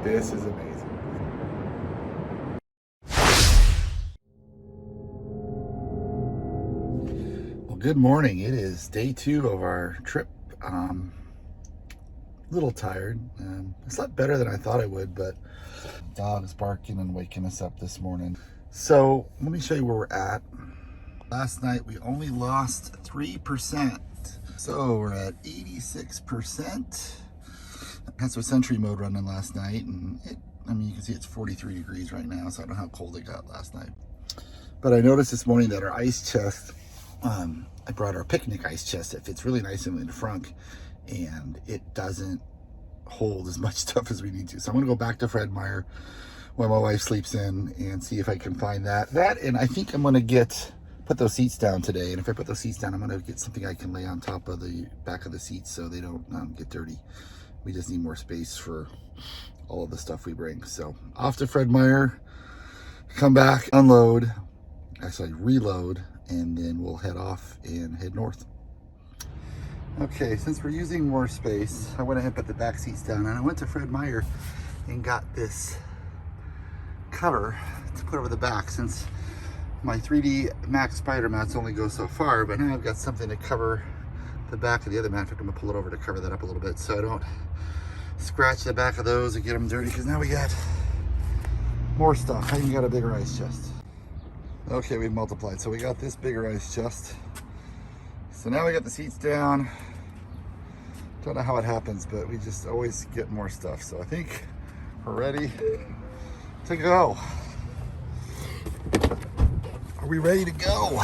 This is amazing. Well, good morning. It is day 2 of our trip. A little tired. I slept better than I thought I would, but dog's barking and waking us up this morning. So let me show you where we're at. Last night we only lost 3%. So we're at 86%. That's with Sentry mode running last night, and you can see it's 43 degrees right now, so I don't know how cold it got last night. But I noticed this morning that our ice chest, I brought our picnic ice chest that fits really nice in the front, and it doesn't hold as much stuff as we need to. So I'm gonna go back to Fred Meyer while my wife sleeps in and see if I can find that. And I think I'm gonna put those seats down today. And if I put those seats down, I'm gonna get something I can lay on top of the back of the seats so they don't get dirty. We just need more space for all of the stuff we bring. So off to Fred Meyer, come back, unload, actually reload, and then we'll head off and head north. Okay, since we're using more space, I went ahead and put the back seats down, and I went to Fred Meyer and got this cover to put over the back, since my 3D Max spider mats only go so far, but now I've got something to cover the back of the other mat. In fact, I'm gonna pull it over to cover that up a little bit so I don't scratch the back of those and get them dirty, because now we got more stuff. I even got a bigger ice chest. Okay, we've multiplied. So we got this bigger ice chest. So now we got the seats down. Don't know how it happens, but we just always get more stuff. So I think we're ready to go. Are we ready to go?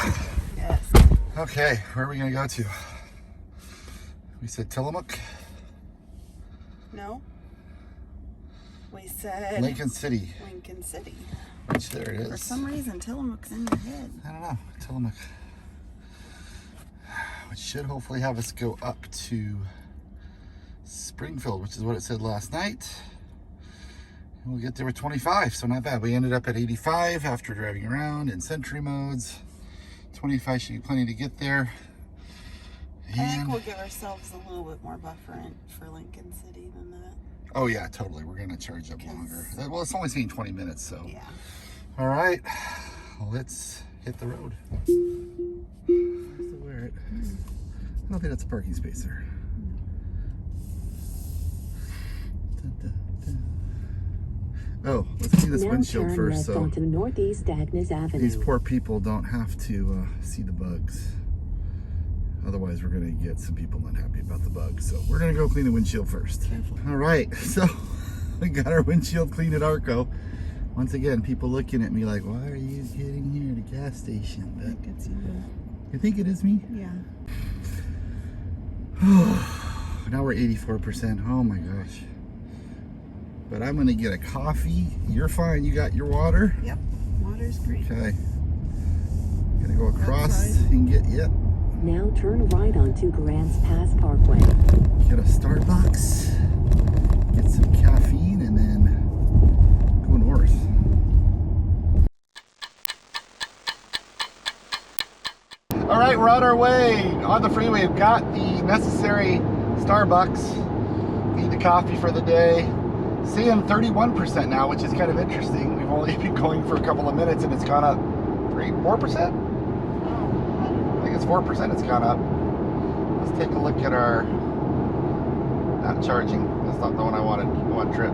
Yes. Okay, where are we gonna go to? We said Tillamook? No. We said Lincoln City. Lincoln City. Which there it is. For some reason, Tillamook's in your head. I don't know. Tillamook. Which should hopefully have us go up to Springfield, which is what it said last night. And we'll get there with 25, so not bad. We ended up at 85 after driving around in Sentry modes. 25 should be plenty to get there. I think we'll give ourselves a little bit more buffer for Lincoln City than that. Oh yeah, totally. We're gonna charge up longer. Well, it's only saying 20 minutes, so. Yeah. All right, let's hit the road. Where it? I don't think that's a parking space there. Oh, let's see this windshield first. So onto Northeast Agnes Avenue. These poor people don't have to see the bugs. Otherwise, we're gonna get some people unhappy about the bugs. So we're gonna go clean the windshield first. Careful. All right, so we got our windshield cleaned at Arco. Once again, people looking at me like, why are you getting here at a gas station? But I think it's you. You think it is me? Yeah. Now we're 84%. Oh my gosh. But I'm gonna get a coffee. You're fine. You got your water? Yep. Water's great. Okay. Gonna go across Outside. and get, yep. Now turn right onto Grants Pass Parkway. Get a Starbucks. Get some caffeine and then go north. All right, we're on our way on the freeway. We've got the necessary Starbucks. Need the coffee for the day. Seeing 31% now, which is kind of interesting. We've only been going for a couple of minutes and it's gone up 4%? I think it's 4% it's gone up. Let's take a look at our, not charging. That's not the one I wanted. I want trip.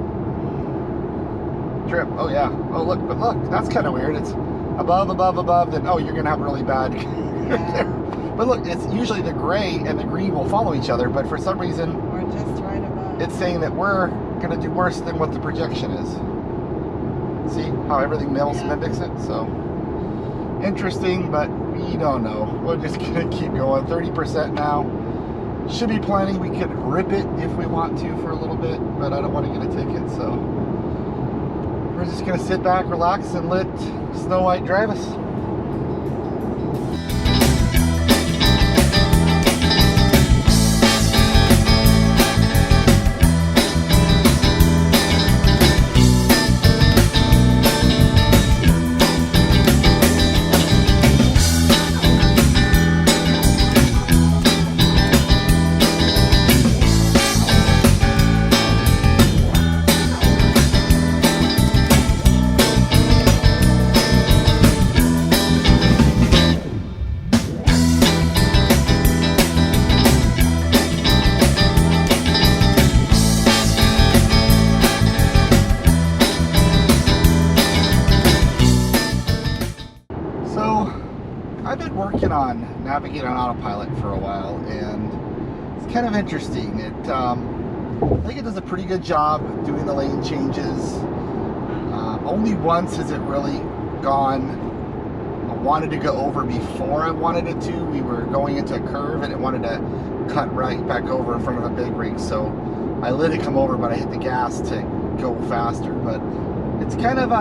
Trip, oh yeah. Oh look, but look, that's kind of weird. It's above, then oh, you're gonna have really bad. Yeah. But look, it's usually the gray and the green will follow each other, but for some reason, We're just right above. it's saying that we're gonna do worse than what the projection is. See how everything mimics it? So, interesting, but we don't know. We're just gonna keep going. 30% now. Should be plenty. We could rip it if we want to for a little bit, but I don't want to get a ticket, so we're just gonna sit back, relax, and let Snow White drive us. navigate on autopilot for a while, and it's kind of interesting. I think it does a pretty good job doing the lane changes. Only once has it really gone. I wanted to go over before I wanted it to. We were going into a curve and it wanted to cut right back over in front of a big rig, so I let it come over, but I hit the gas to go faster. But it's kind of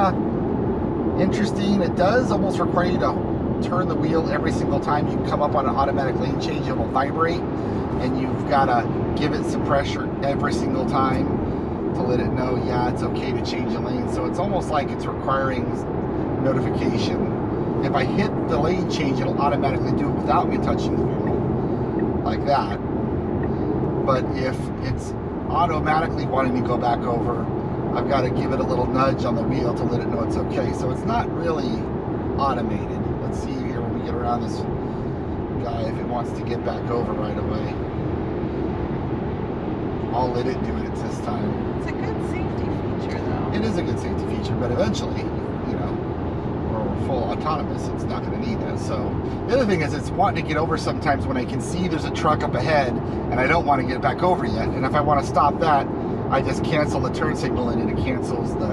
interesting. It does almost require you to turn the wheel every single time you come up on an automatic lane change. It will vibrate, and you've got to give it some pressure every single time to let it know, yeah, it's okay to change the lane. So it's almost like it's requiring notification. If I hit the lane change, it'll automatically do it without me touching the wheel, like that. But if it's automatically wanting me to go back over, I've got to give it a little nudge on the wheel to let it know it's okay. So it's not really automated. Let's see here when we get around this guy if it wants to get back over right away. I'll let it do it this time. It's a good safety feature, though. It is a good safety feature, but eventually, you know, when we're full autonomous, it's not going to need that. So the other thing is, it's wanting to get over sometimes when I can see there's a truck up ahead and I don't want to get back over yet. And if I want to stop that, I just cancel the turn signal and it cancels the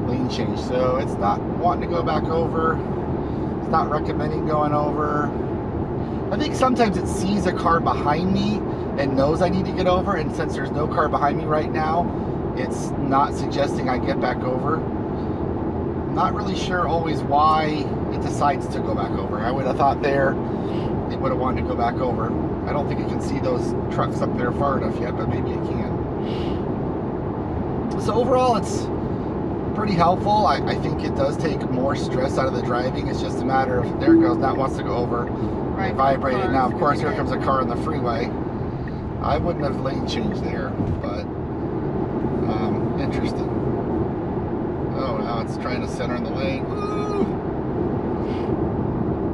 lane change. So it's not wanting to go back over. It's not recommending going over. I think sometimes it sees a car behind me and knows I need to get over, and since there's no car behind me right now, it's not suggesting I get back over. Not really sure always why it decides to go back over. I would have thought there it would have wanted to go back over. I don't think it can see those trucks up there far enough yet, but maybe it can. So overall, it's pretty helpful. I think it does take more stress out of the driving. It's just a matter of, there it goes, now it wants to go over. Right, vibrated. Now, of course, here comes a car on the freeway. I wouldn't have lane changed there, but interesting. Oh, now it's trying to center in the lane. Woo!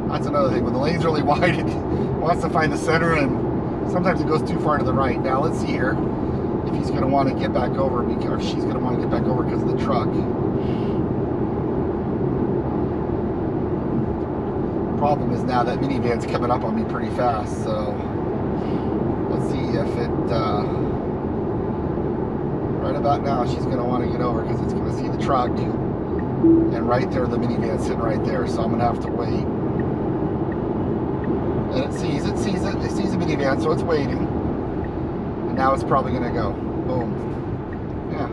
That's another thing. When the lane's really wide, it wants to find the center, and sometimes it goes too far to the right. Now, let's see here if he's going to want to get back over, or she's going to want to get back over because of the truck. Problem is now that minivan's coming up on me pretty fast, so let's see if it right about now she's going to want to get over because it's going to see the truck, and right there the minivan's sitting right there, so I'm going to have to wait. And it sees the minivan, so it's waiting, and now it's probably going to go. Boom. Yeah.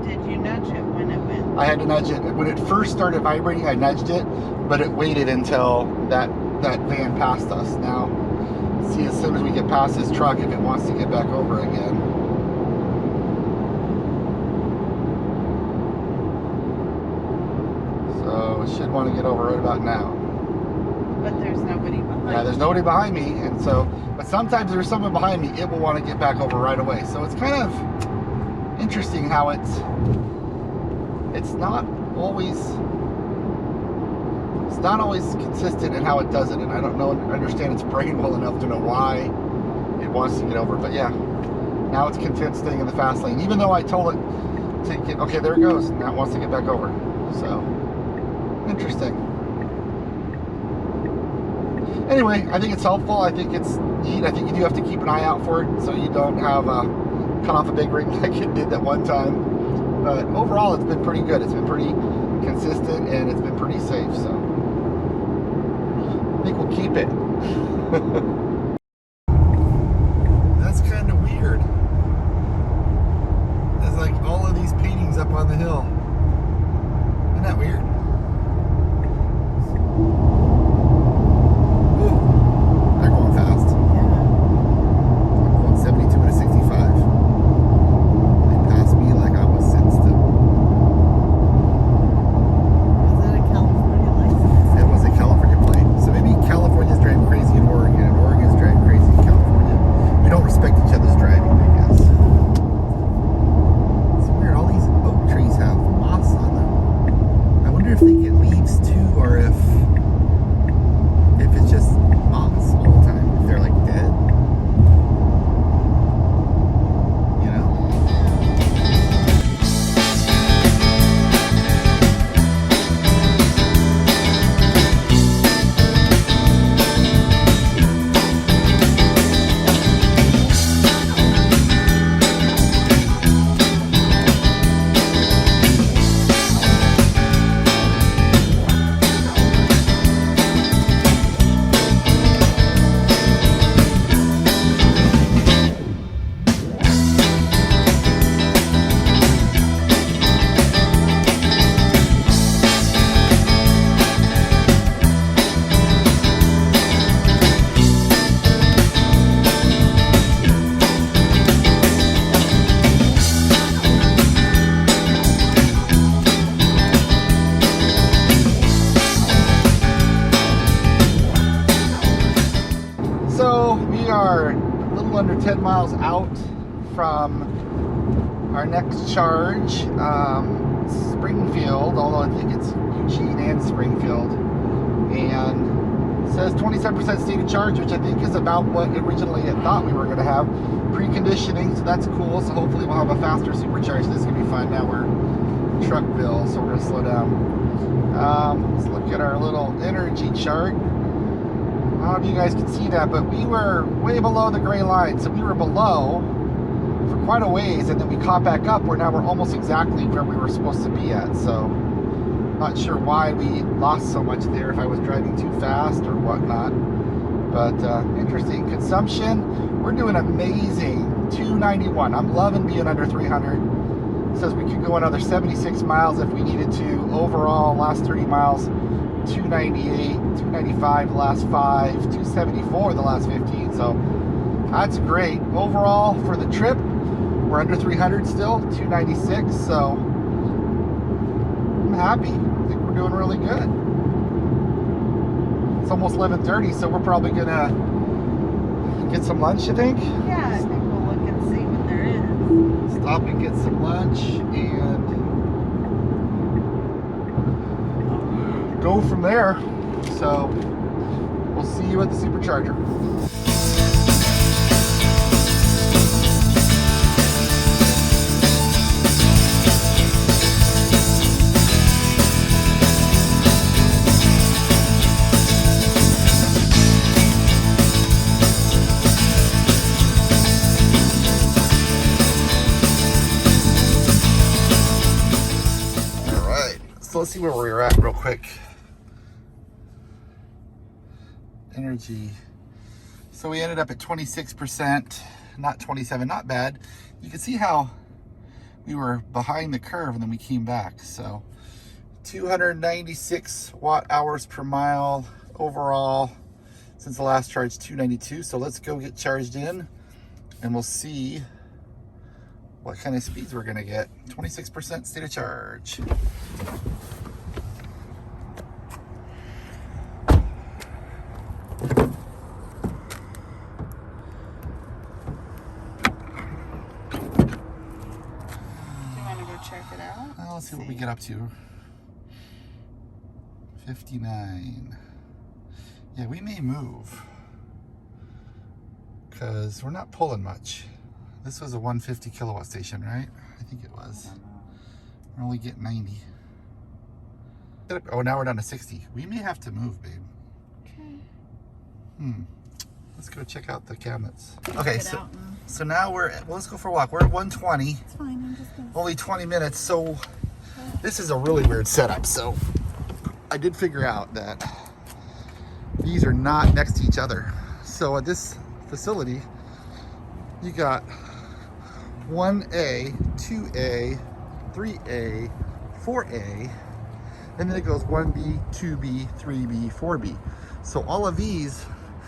Did you nudge it when it went? I had to nudge it. When it first started vibrating, I nudged it, but it waited until that van passed us. Now, see, as soon as we get past this truck, if it wants to get back over again. So it should want to get over right about now. But there's nobody behind. Yeah, there's nobody behind me, and so, but sometimes there's someone behind me, it will want to get back over right away. So it's kind of interesting how it's not always consistent in how it does it, and I don't understand its brain well enough to know why it wants to get over. But yeah, now it's content staying in the fast lane, even though I told it to get, okay, there it goes, now it wants to get back over. So interesting. Anyway, I think it's helpful. I think it's neat. I think you do have to keep an eye out for it so you don't have cut off a big rig like it did that one time. But overall, it's been pretty good. It's been pretty consistent, and it's been pretty safe. So I think we'll keep it. That's kind of weird. There's like all of these paintings up on the hill. Isn't that weird? Woo. They're going fast. Yeah. I'm going 72 to 65. They passed me like I was sitting still. Was that a California license? It was a California plate. So maybe California's driving crazy in Oregon, and Oregon's driving crazy in California. We don't respect each other's driving, I guess. It's weird. All these oak trees have moss on them. I wonder if from our next charge, Springfield, although I think it's Eugene and Springfield, and it says 27% stated charge, which I think is about what originally it thought we were going to have. Preconditioning, so that's cool. So hopefully we'll have a faster supercharge. This is going to be fun. Now we're Truckville, so we're going to slow down. Let's look at our little energy chart. I don't know if you guys can see that, but we were way below the gray line. So we were below for quite a ways, and then we caught back up where now we're almost exactly where we were supposed to be at. So not sure why we lost so much there, if I was driving too fast or whatnot. But interesting. Consumption, we're doing amazing. 291. I'm loving being under 300. It says we could go another 76 miles if we needed to. Overall, last 30 miles, 298, 295 the last 5, 274 the last 15. So that's great. Overall, for the trip, we're under 300 still, 296. So I'm happy. I think we're doing really good. It's almost 11:30, so we're probably gonna get some lunch, you think? Yeah, I think we'll look and see what there is. Stop and get some lunch and go from there. So we'll see you at the supercharger. So let's see where we're at real quick. Energy. So we ended up at 26%, not 27, not bad. You can see how we were behind the curve and then we came back. So 296 watt hours per mile overall since the last charge, 292. So let's go get charged in and we'll see what kind of speeds we're gonna get. 26% state of charge. Check it out. Well, let's see what we get up to. 59. Yeah, we may move because we're not pulling much. This was a 150 kilowatt station, right? I think it was. We're only getting 90. Oh, now we're down to 60. We may have to move, babe. Okay. Let's go check out the cabinets. Okay, so now we're at, well, let's go for a walk. We're at 120. It's fine, I'm just gonna... Only 20 minutes. So this is a really weird setup. So I did figure out that these are not next to each other. So at this facility, you got 1A, 2A, 3A, 4A, and then it goes 1B, 2B, 3B, 4B. So all of these,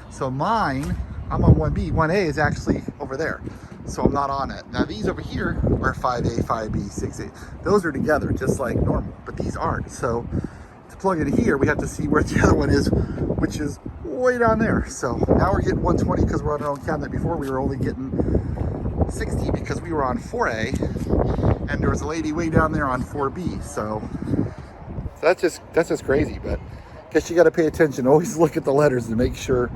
so mine, I'm on 1B, 1A is actually over there. So I'm not on it. Now these over here are 5A, 5B, 6A. Those are together just like normal, but these aren't. So to plug it here, we have to see where the other one is, which is way down there. So now we're getting 120 because we're on our own cabinet. Before we were only getting 60 because we were on 4A and there was a lady way down there on 4B. So that's just crazy, but I guess you got to pay attention. Always look at the letters to make sure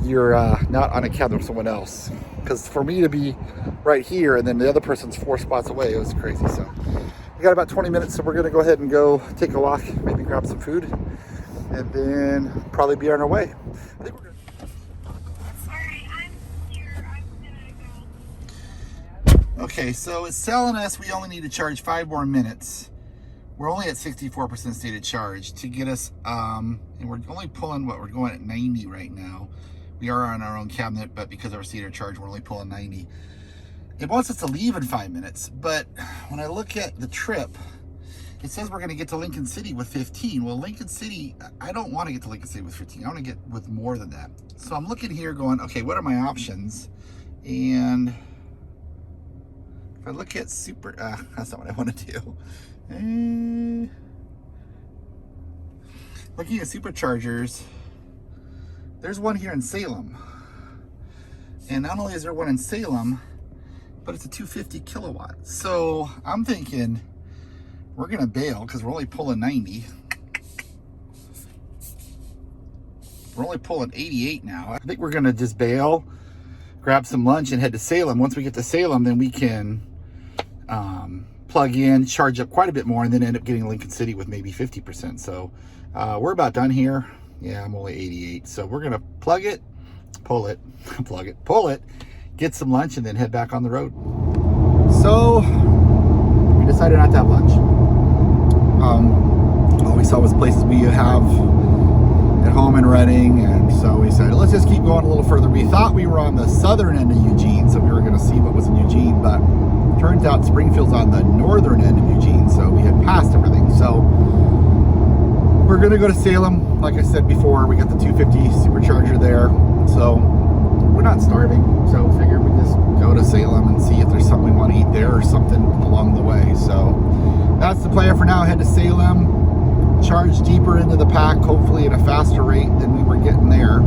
you're not on a cabinet with someone else. Because for me to be right here and then the other person's 4 spots away, it was crazy. So we got about 20 minutes, so we're gonna go ahead and go take a walk, maybe grab some food, and then probably be on our way. I think we're gonna... Sorry, I'm here. I'm gonna go. Okay, so it's telling us we only need to charge 5 more minutes. We're only at 64% stated charge to get us, and we're only pulling what, we're going at 90 right now. We are on our own cabinet, but because of our stated charge, we're only pulling 90. It wants us to leave in 5 minutes, but when I look at the trip, it says we're gonna get to Lincoln City with 15. Well, Lincoln City, I don't wanna get to Lincoln City with 15. I wanna get with more than that. So I'm looking here going, okay, what are my options? And if I look at super, that's not what I wanna do. Looking at superchargers, there's one here in Salem. And not only is there one in Salem, but it's a 250 kilowatt. So I'm thinking we're gonna bail because we're only pulling 90. We're only pulling 88 now. I think we're gonna just bail, grab some lunch, and head to Salem. Once we get to Salem, then we can plug in, charge up quite a bit more, and then end up getting Lincoln City with maybe 50%. So we're about done here. Yeah, I'm only 88. So we're gonna plug it, pull it, plug it, pull it, get some lunch, and then head back on the road. So we decided not to have lunch. All we saw was places we have at home in Reading, and so we said, let's just keep going a little further. We thought we were on the southern end of Eugene, so we were gonna see what was in Eugene, but turns out Springfield's on the northern end of Eugene, so we had passed everything. So we're gonna go to Salem. Like I said before, we got the 250 supercharger there, so we're not starving. So figured we just go to Salem and see if there's something we want to eat there or something along the way. So that's the plan for now. Head to Salem, charge deeper into the pack, hopefully at a faster rate than we were getting there,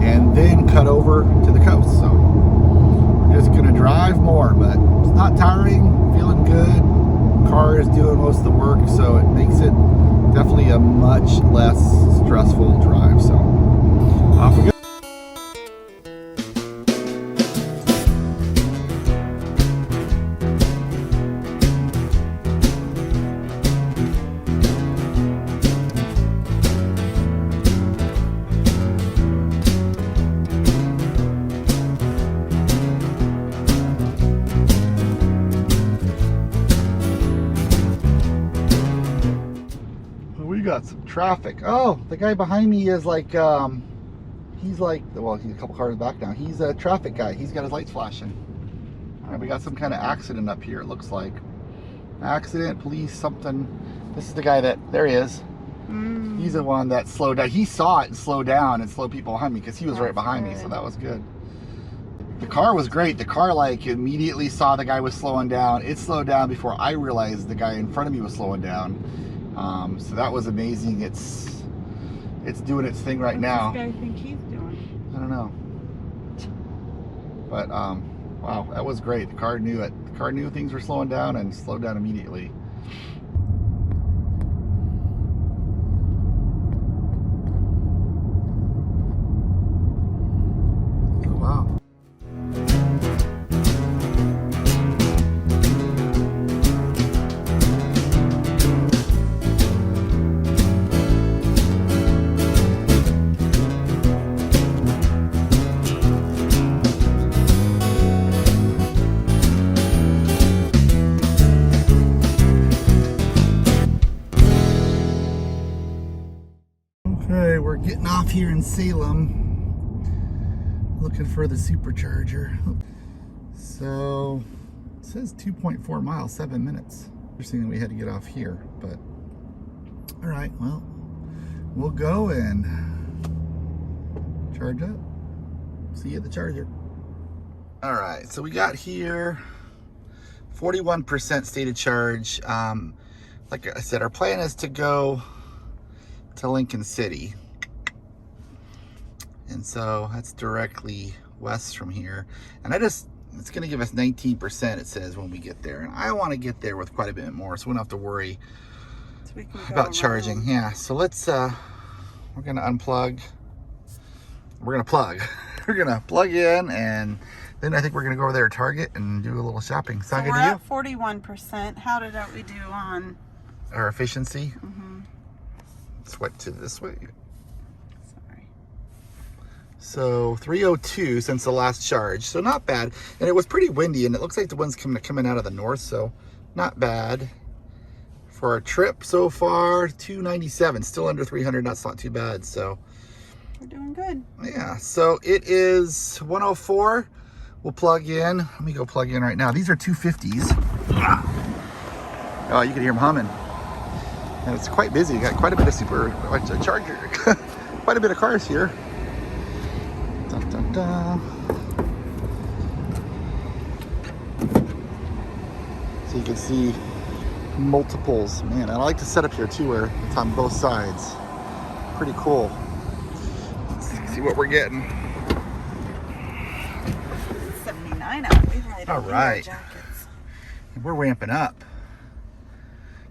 and then cut over to the coast. So we're just gonna drive more, but it's not tiring, feeling good. Car is doing most of the work, so it makes it definitely a much less stressful drive. So off we go. Got some traffic. Oh, the guy behind me is like he's like, well, he's a couple cars back now. He's a traffic guy. He's got his lights flashing. All right, we got some kind of accident up here, it looks like. Accident, police, something. This is the guy that, there he is. He's the one that slowed down. He saw it and slowed down and slowed people behind me because he was right behind me, so that was good. The car was great. The car like immediately saw the guy was slowing down. It slowed down before I realized the guy in front of me was slowing down. So that was amazing. It's doing its thing right now. What does this guy think he's doing? I don't know. But wow, that was great. The car knew it. The car knew things were slowing down and slowed down immediately. Oh, wow. Okay, we're getting off here in Salem, looking for the supercharger. So it says 2.4 miles, 7 minutes. Interesting that we had to get off here, but all right, well, we'll go and charge up. See you at the charger. All right, so we got here 41% stated charge. Like I said, our plan is to go to Lincoln City, and so that's directly west from here, and it's going to give us 19%, it says, when we get there, and I want to get there with quite a bit more, so we don't have to worry about charging. Yeah, so let's we're going to unplug, we're going to plug we're going to plug in, and then I think we're going to go over there to Target and do a little shopping. Sound good to you? We're at 41%. How did we do on our efficiency? Sweat to this way. Sorry. So 302 since the last charge, so not bad. And it was pretty windy, and it looks like the wind's coming out of the north, so not bad for our trip so far. 297, still under 300. That's not too bad. So we're doing good. Yeah. So it is 104. We'll plug in. Let me go plug in right now. These are 250s. Oh, you can hear them humming. And it's quite busy. Got quite a bit of charger, quite a bit of cars here. Dun, dun, dun. So you can see multiples. Man, I like to set up here too, where it's on both sides. Pretty cool. Let's see what we're getting. 79 out. We don't All need our right. jackets. We're ramping up.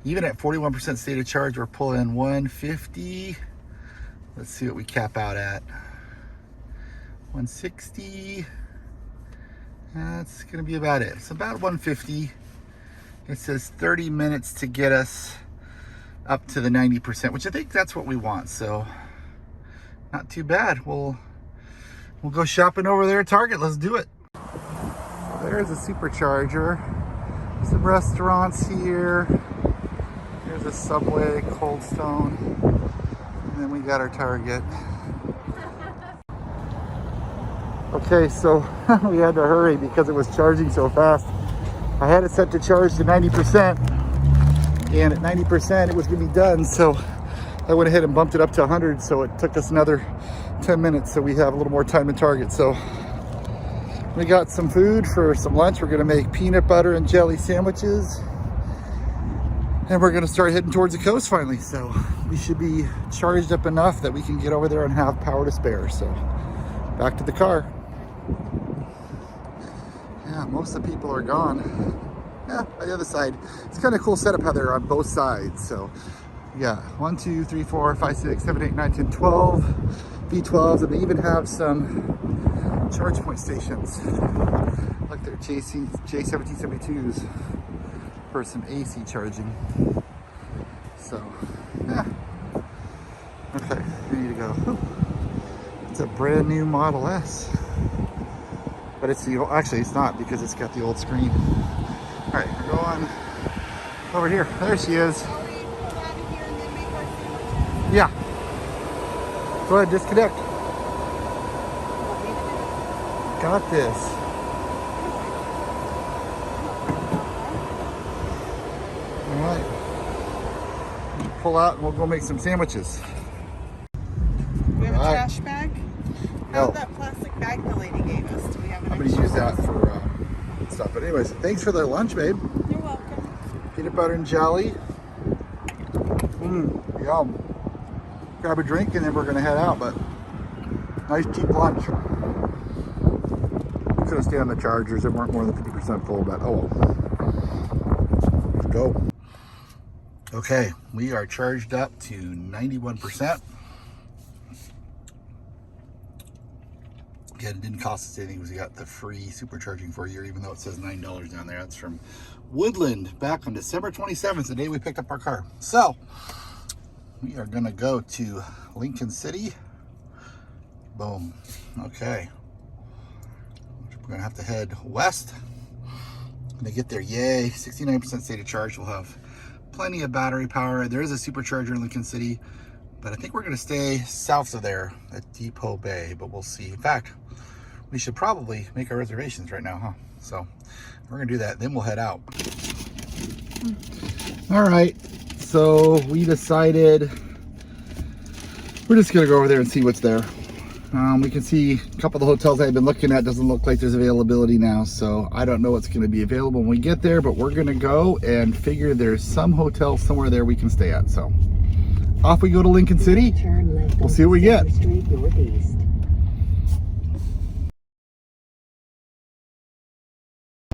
Even at 41% state of charge, we're pulling 150. Let's see what we cap out at. 160. That's gonna be about it. It's about 150. It says 30 minutes to get us up to the 90%, which I think that's what we want. So not too bad. We'll go shopping over there at Target. Let's do it. There's a supercharger. Some restaurants here. There's a Subway, Cold Stone, and then we got our Target. Okay, so we had to hurry because it was charging so fast. I had it set to charge to 90%, and at 90% it was gonna be done, so I went ahead and bumped it up to 100, so it took us another 10 minutes, so we have a little more time in Target. So we got some food for some lunch. We're gonna make peanut butter and jelly sandwiches, and we're gonna start heading towards the coast finally. So we should be charged up enough that we can get over there and have power to spare. So back to the car. Yeah, most of the people are gone. Yeah, on the other side. It's kind of cool setup how they're on both sides. So yeah, 1, 2, 3, 4, 5, 6, 7, 8, 9, 10, 12 V12s, and they even have some charge point stations. Like their J1772s for some AC charging. So yeah. Okay, we need to go. It's a brand new Model S. But it's the old, actually it's not, because it's got the old screen. All right, we're going over here. There she is. Yeah. Go ahead, disconnect. Got this. All right. Pull out and we'll go make some sandwiches. We have a All right. trash bag. No. How's that plastic bag the lady gave us? Do we have an I'm gonna extra? use that for stuff. But anyways, thanks for the lunch, babe. You're welcome. Peanut butter and jelly. Yum. Grab a drink and then we're gonna head out, but nice cheap lunch. Could have stayed on the chargers. They weren't more than 50% full, but oh well. Let's go. Okay, we are charged up to 91%. Again, it didn't cost us anything because we got the free supercharging for a year, even though it says $9 down there. That's from Woodland back on December 27th, the day we picked up our car. So we are gonna go to Lincoln City. Boom. Okay. We're gonna have to head west. Gonna get there, yay. 69% state of charge. We'll have plenty of battery power. There is a supercharger in Lincoln City, but I think we're gonna stay south of there at Depot Bay, but we'll see. In fact, we should probably make our reservations right now, huh? So we're gonna do that, then we'll head out. All right, so we decided we're just gonna go over there and see what's there. We can see a couple of the hotels I've been looking at, doesn't look like there's availability now, so I don't know what's gonna be available when we get there, but we're gonna go and figure there's some hotel somewhere there we can stay at. So off we go to Lincoln City. We'll see what we get. Street Northeast.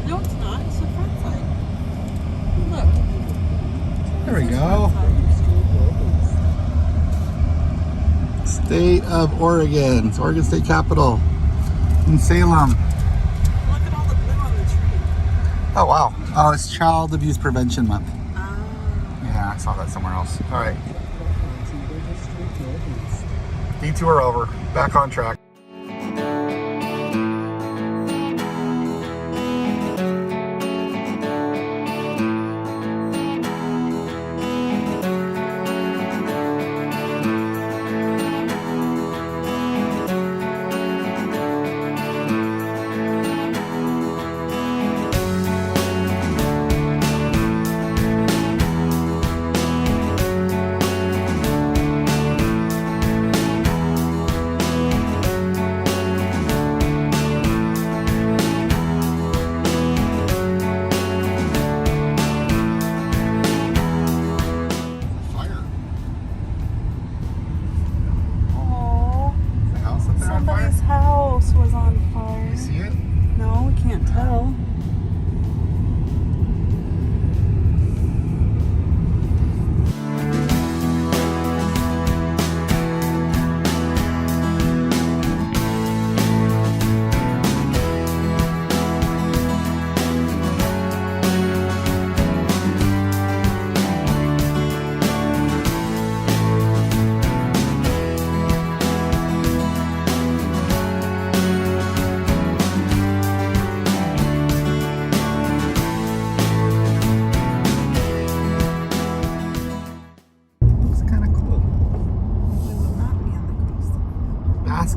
No, it's not. It's the front side. Look. There we It's the go. front side. State of Oregon. It's Oregon State Capitol in Salem. Look at all the blue on the tree. Oh wow. Oh, it's Child Abuse Prevention Month. Ah. Yeah, I saw that somewhere else. All right. Detour over. Back on track.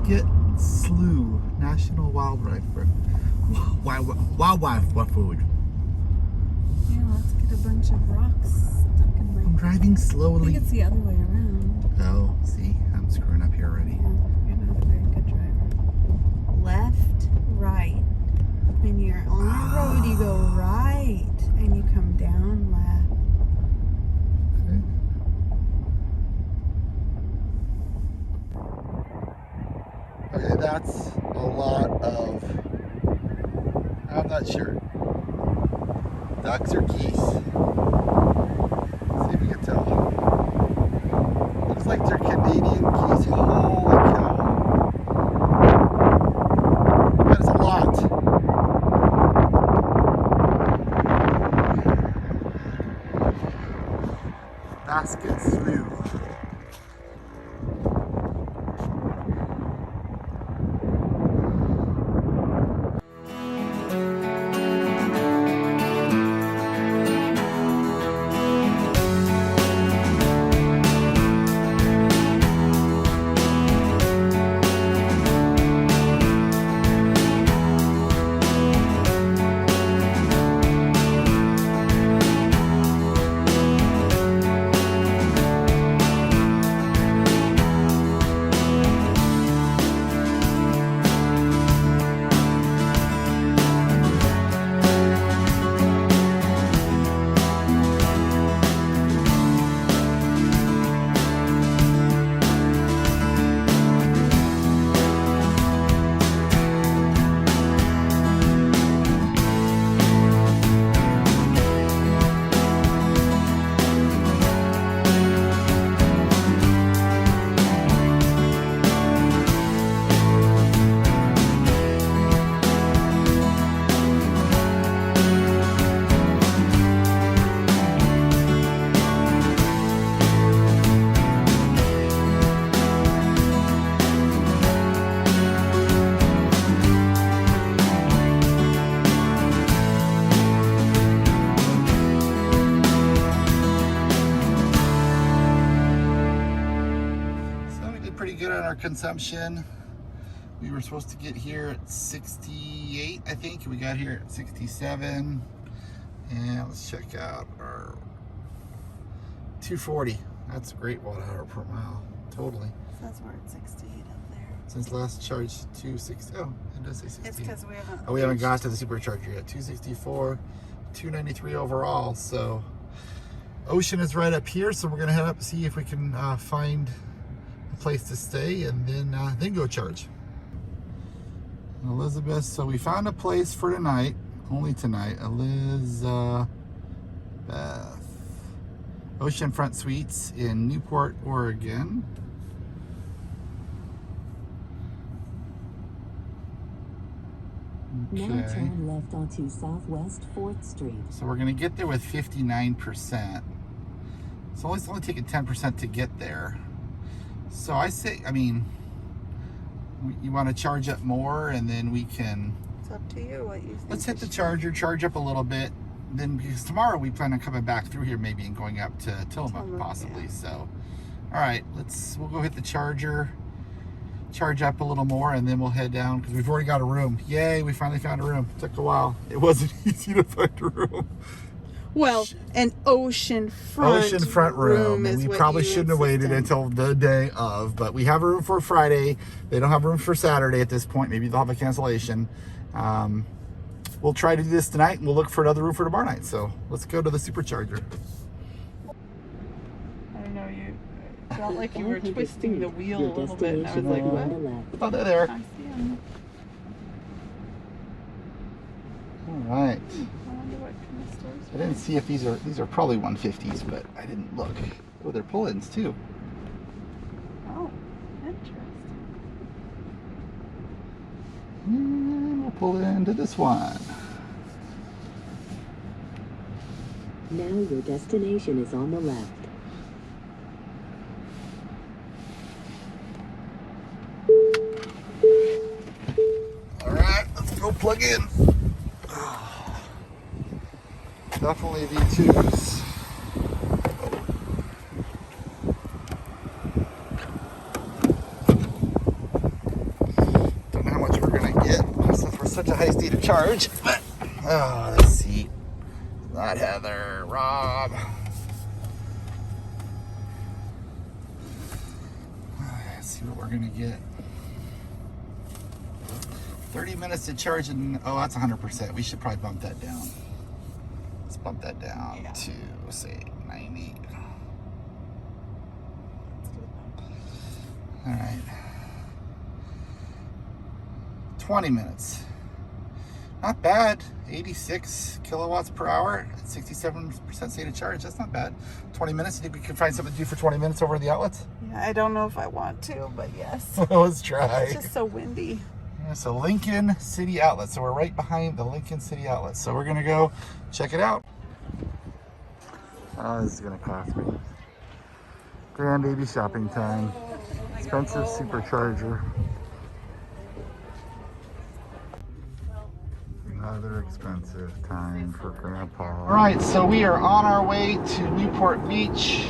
Basket Slough National Wildlife Food. Yeah, let's get a bunch of rocks stuck in I'm my... driving I slowly. think it's the other way around. Oh, see, I'm screwing up here already. Yeah, you're not a very good driver. Left, right. When you're on the road, you go right, and you come down left. Okay, that's a lot of, I'm not sure, ducks or geese. See if we can tell. Looks like they're Canadian geese. Holy cow. That is a lot. Basket Slough. Pretty good on our consumption. We were supposed to get here at 68, I think. We got here at 67. And let's check out our 240. That's a great watt hour per mile. Totally. That's where it's 68 up there. Since last charge, 260. Oh, it does say 60. It's because we haven't... Oh, we haven't got to the supercharger yet. 264, 293 overall. So Ocean is right up here. So we're going to head up and see if we can find a place to stay and then go charge. Elizabeth, so we found a place for tonight, only tonight. Elizabeth Oceanfront Suites in Newport, Oregon. Now turn left onto Southwest 4th Street. So we're gonna get there with 59%. So it's only taking 10% to get there. So I say, I mean, you want to charge up more, and then we can. It's up to you what you think. Let's hit the charger, charge up a little bit. Then because tomorrow we plan on coming back through here maybe and going up to Tillamook possibly. Yeah. So, all right, we'll go hit the charger, charge up a little more, and then we'll head down because we've already got a room. Yay, we finally found a room. It took a while. It wasn't easy to find a room. Well, an oceanfront room. And we probably shouldn't have waited until the day of, but we have a room for Friday. They don't have room for Saturday at this point. Maybe they'll have a cancellation. We'll try to do this tonight, and we'll look for another room for tomorrow night. So let's go to the supercharger. I know you felt like you were twisting the wheel a little bit, and I was like, what? Oh, they're there. I see them. All right. I wonder what kind of stores. I didn't see if these are probably 150s, but I didn't look. Oh, they're pull-ins too. Oh, interesting. And we'll pull into this one. Now your destination is on the left. All right, let's go plug in. Definitely V2s. supercharge. But, oh, this seat. Not Heather. Rob. Let's see what we're going to get. 30 minutes to charge and, oh, that's 100%. We should probably bump that down. Let's bump that down to, say, 90. All right. 20 minutes. Not bad. 86 kilowatts per hour at 67% state of charge. That's not bad. 20 minutes. You think we can find something to do for 20 minutes over at the outlets? Yeah, I don't know if I want to, but yes. Let's try. It's just so windy. Yeah, so Lincoln City Outlet. So we're right behind the Lincoln City Outlet. So we're gonna go check it out. Oh, this is gonna cost me. Grandbaby shopping time. Expensive supercharger. Another expensive time for Grandpa. All right, so we are on our way to Newport Beach.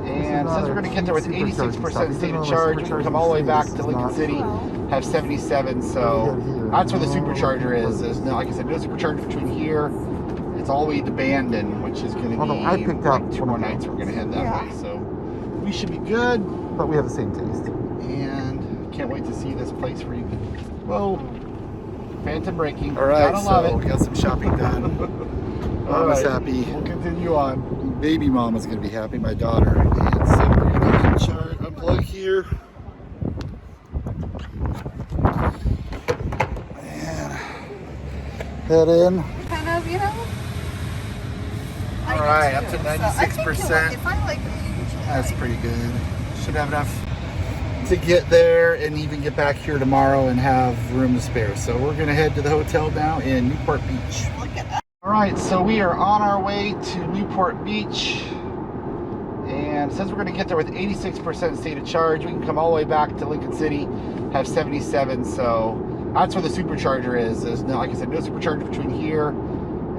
And since we're going to get there with 86% state of charge, we're going to come all the way back to Lincoln City, have 77. So that's where the supercharger is. There's no, like I said, no supercharger between here. It's all the way to Bandon, which is going to be like 2 more nights. We're going to head that way. So we should be good. But we have the same taste. And can't wait to see this place where you can, whoa, phantom braking. All right, gotta love it. We got some shopping done. Mama's happy. We'll continue on. Baby mama's gonna be happy, my daughter. And so we're gonna unplug here. And head in. Kind of, you know. All right, up to 96%. If I like it, that's pretty good. Should have enough to get there and even get back here tomorrow and have room to spare. So we're gonna head to the hotel now in Newport Beach. look at that. All right, so we are on our way to Newport Beach. And since we're gonna get there with 86% state of charge, we can come all the way back to Lincoln City, have 77. So that's where the supercharger is. There's no, like I said, no supercharger between here.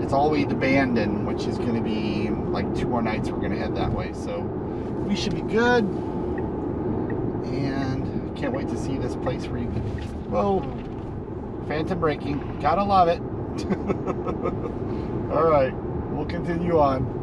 It's all the way to Bandon, which is gonna be like 2 more nights. We're gonna head that way. So we should be good. And can't wait to see this place where you can, whoa, phantom braking. Gotta love it. All right, we'll continue on.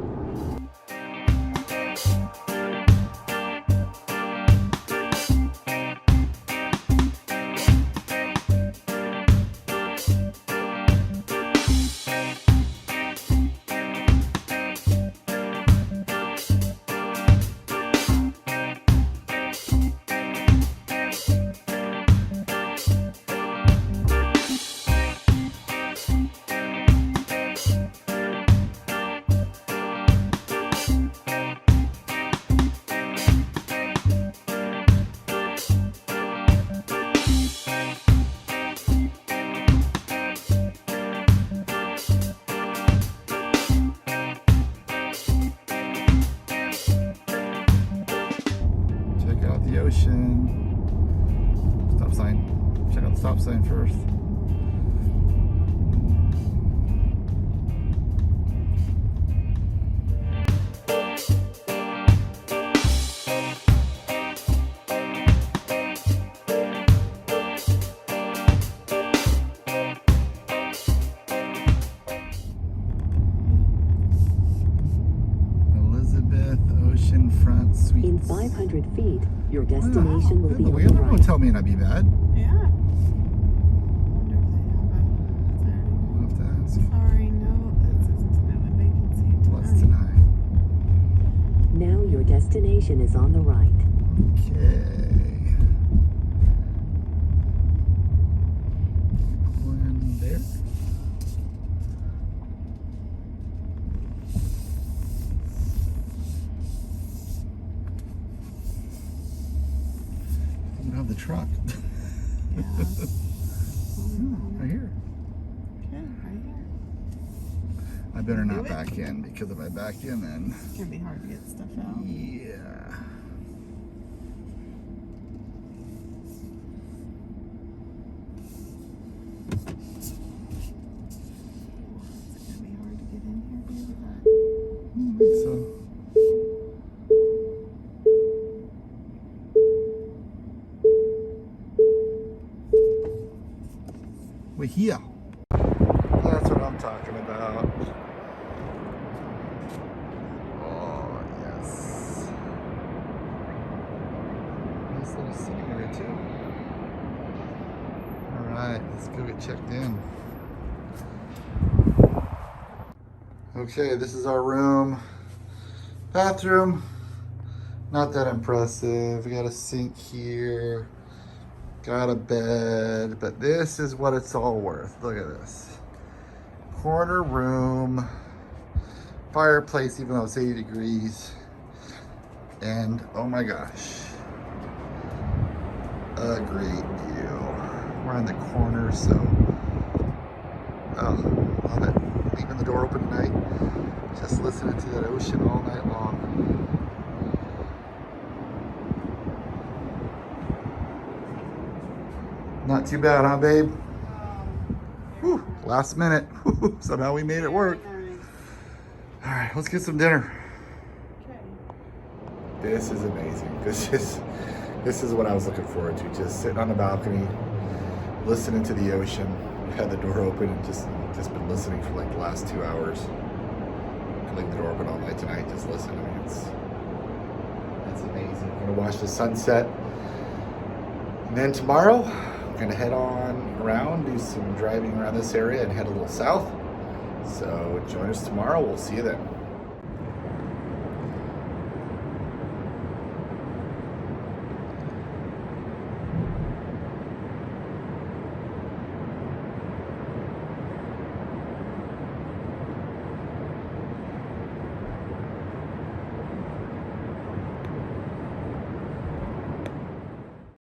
The ocean. Stop sign. Check out the stop sign first. Oceanfront Suites. In 500 feet, your destination will be on the The right. hotel may not be bad. Yeah. Wonder if they have a We'll have to ask. sorry, no, this isn't a vacancy Plus tonight. tonight. Now your destination is on the right. Okay. One there. You don't have the truck. Yeah. Right here. Okay, right here. I better Do not it. back in, because if I back in, then It's gonna be hard to get stuff out. yeah. It's gonna be hard to get in here, baby. I don't think so. We're here. too. All right, let's go get checked in. Okay, this is our room. Bathroom, not that impressive. We got a sink here, got a bed, but this is what it's all worth. Look at this. Corner room, fireplace, even though it's 80 degrees. And oh my gosh, a great view. We're in the corner, so oh, love it. Leaving the door open tonight, just listening to that ocean all night long. Not too bad, huh, babe? Whew, last minute. Somehow we made it work. All right, let's get some dinner. This is amazing. This is what I was looking forward to. Just sitting on the balcony, listening to the ocean. We had the door open and just been listening for like the last 2 hours. Could leave the door open all night tonight, just listen. I mean, it's amazing. I'm gonna watch the sunset. And then tomorrow, we're gonna head on around, do some driving around this area and head a little south. So join us tomorrow. We'll see you then.